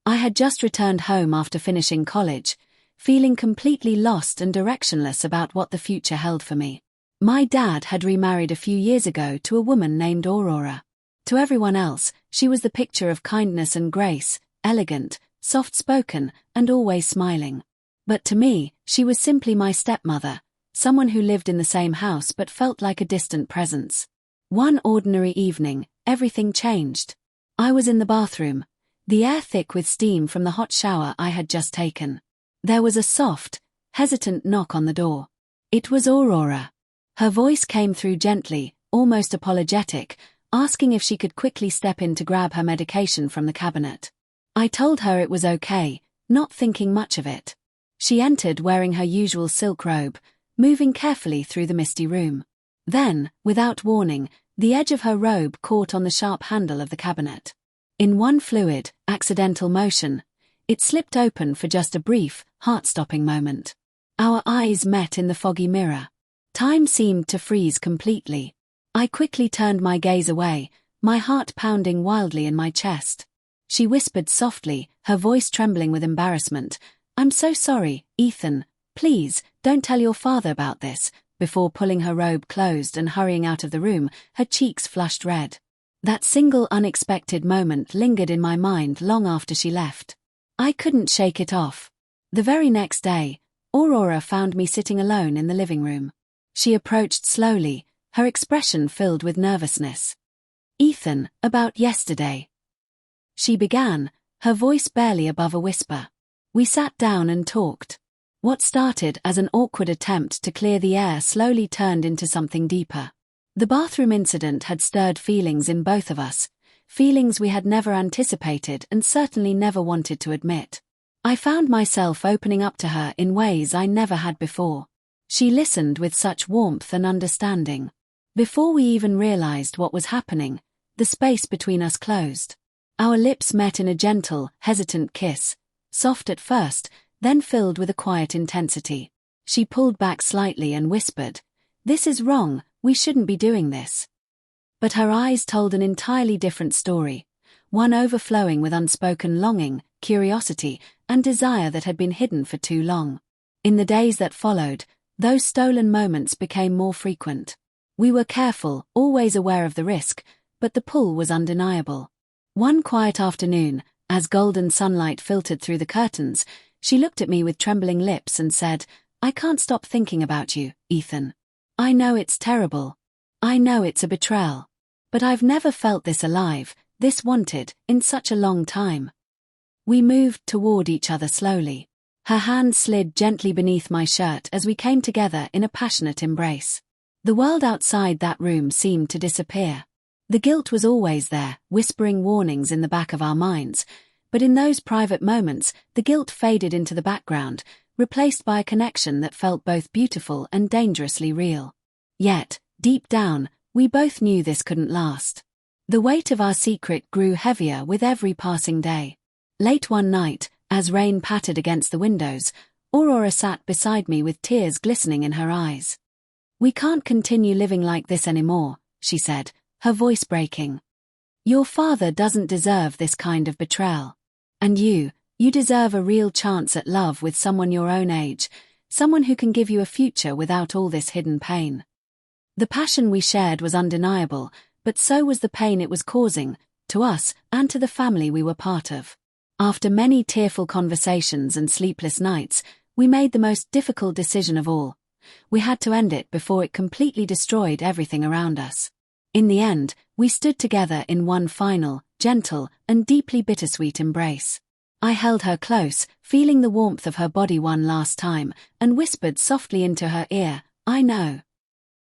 I had just returned home after finishing college, feeling completely lost and directionless about what the future held for me. My dad had remarried a few years ago to a woman named Aurora. To everyone else, she was the picture of kindness and grace, elegant, soft-spoken, and always smiling. But to me, she was simply my stepmother, someone who lived in the same house but felt like a distant presence. One ordinary evening, everything changed. I was in the bathroom, the air thick with steam from the hot shower I had just taken. There was a soft, hesitant knock on the door. It was Aurora. Her voice came through gently, almost apologetic, asking if she could quickly step in to grab her medication from the cabinet. I told her it was okay, not thinking much of it. She entered wearing her usual silk robe, moving carefully through the misty room. Then, without warning, the edge of her robe caught on the sharp handle of the cabinet. In one fluid, accidental motion, it slipped open for just a brief, heart-stopping moment. Our eyes met in the foggy mirror. Time seemed to freeze completely. I quickly turned my gaze away, my heart pounding wildly in my chest. She whispered softly, her voice trembling with embarrassment, "I'm so sorry, Ethan. Please, don't tell your father about this," before pulling her robe closed and hurrying out of the room, her cheeks flushed red. That single unexpected moment lingered in my mind long after she left. I couldn't shake it off. The very next day, Aurora found me sitting alone in the living room. She approached slowly, her expression filled with nervousness. "Ethan, about yesterday," she began, her voice barely above a whisper. We sat down and talked. What started as an awkward attempt to clear the air slowly turned into something deeper. The bathroom incident had stirred feelings in both of us, feelings we had never anticipated and certainly never wanted to admit. I found myself opening up to her in ways I never had before. She listened with such warmth and understanding. Before we even realized what was happening, the space between us closed. Our lips met in a gentle, hesitant kiss, soft at first, then filled with a quiet intensity. She pulled back slightly and whispered, "This is wrong, we shouldn't be doing this." But her eyes told an entirely different story, one overflowing with unspoken longing, curiosity, and desire that had been hidden for too long. In the days that followed, those stolen moments became more frequent. We were careful, always aware of the risk, but the pull was undeniable. One quiet afternoon, as golden sunlight filtered through the curtains, she looked at me with trembling lips and said, "I can't stop thinking about you, Ethan. I know it's terrible. I know it's a betrayal. But I've never felt this alive, this wanted, in such a long time." We moved toward each other slowly. Her hand slid gently beneath my shirt as we came together in a passionate embrace. The world outside that room seemed to disappear. The guilt was always there, whispering warnings in the back of our minds, but in those private moments, the guilt faded into the background, replaced by a connection that felt both beautiful and dangerously real. Yet, deep down, we both knew this couldn't last. The weight of our secret grew heavier with every passing day. Late one night, as rain pattered against the windows, Aurora sat beside me with tears glistening in her eyes. "We can't continue living like this anymore," she said, her voice breaking. "Your father doesn't deserve this kind of betrayal. And you deserve a real chance at love with someone your own age, someone who can give you a future without all this hidden pain." The passion we shared was undeniable, but so was the pain it was causing, to us and to the family we were part of. After many tearful conversations and sleepless nights, we made the most difficult decision of all. We had to end it before it completely destroyed everything around us. In the end, we stood together in one final, gentle, and deeply bittersweet embrace. I held her close, feeling the warmth of her body one last time, and whispered softly into her ear, "I know."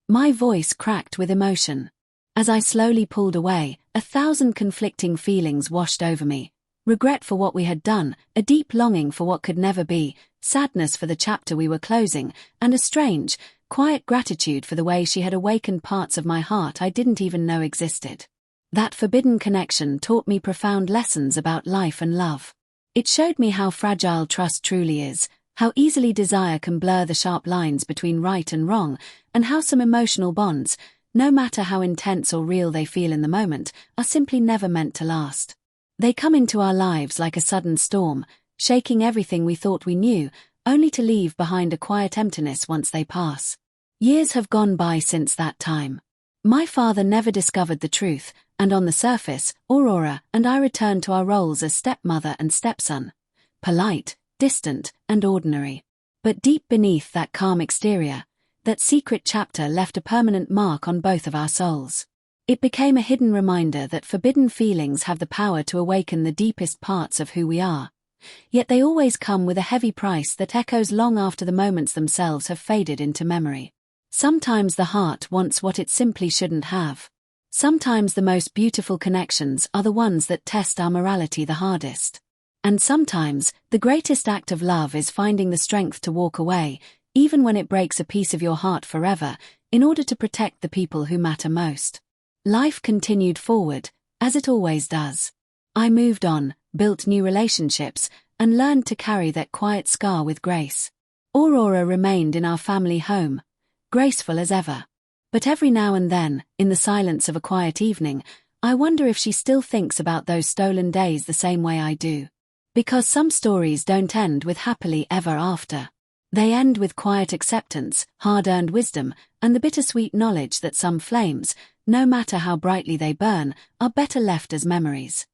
My voice cracked with emotion. As I slowly pulled away, 1,000 conflicting feelings washed over me. Regret for what we had done, a deep longing for what could never be, sadness for the chapter we were closing, and a strange, quiet gratitude for the way she had awakened parts of my heart I didn't even know existed. That forbidden connection taught me profound lessons about life and love. It showed me how fragile trust truly is, how easily desire can blur the sharp lines between right and wrong, and how some emotional bonds, no matter how intense or real they feel in the moment, are simply never meant to last. They come into our lives like a sudden storm, shaking everything we thought we knew, only to leave behind a quiet emptiness once they pass. Years have gone by since that time. My father never discovered the truth, and on the surface, Aurora and I returned to our roles as stepmother and stepson. Polite, distant, and ordinary. But deep beneath that calm exterior, that secret chapter left a permanent mark on both of our souls. It became a hidden reminder that forbidden feelings have the power to awaken the deepest parts of who we are. Yet they always come with a heavy price that echoes long after the moments themselves have faded into memory. Sometimes the heart wants what it simply shouldn't have. Sometimes the most beautiful connections are the ones that test our morality the hardest. And sometimes, the greatest act of love is finding the strength to walk away, even when it breaks a piece of your heart forever, in order to protect the people who matter most. Life continued forward, as it always does. I moved on, built new relationships, and learned to carry that quiet scar with grace. Aurora remained in our family home, graceful as ever. But every now and then, in the silence of a quiet evening, I wonder if she still thinks about those stolen days the same way I do. Because some stories don't end with happily ever after. They end with quiet acceptance, hard-earned wisdom, and the bittersweet knowledge that some flames, no matter how brightly they burn, are better left as memories.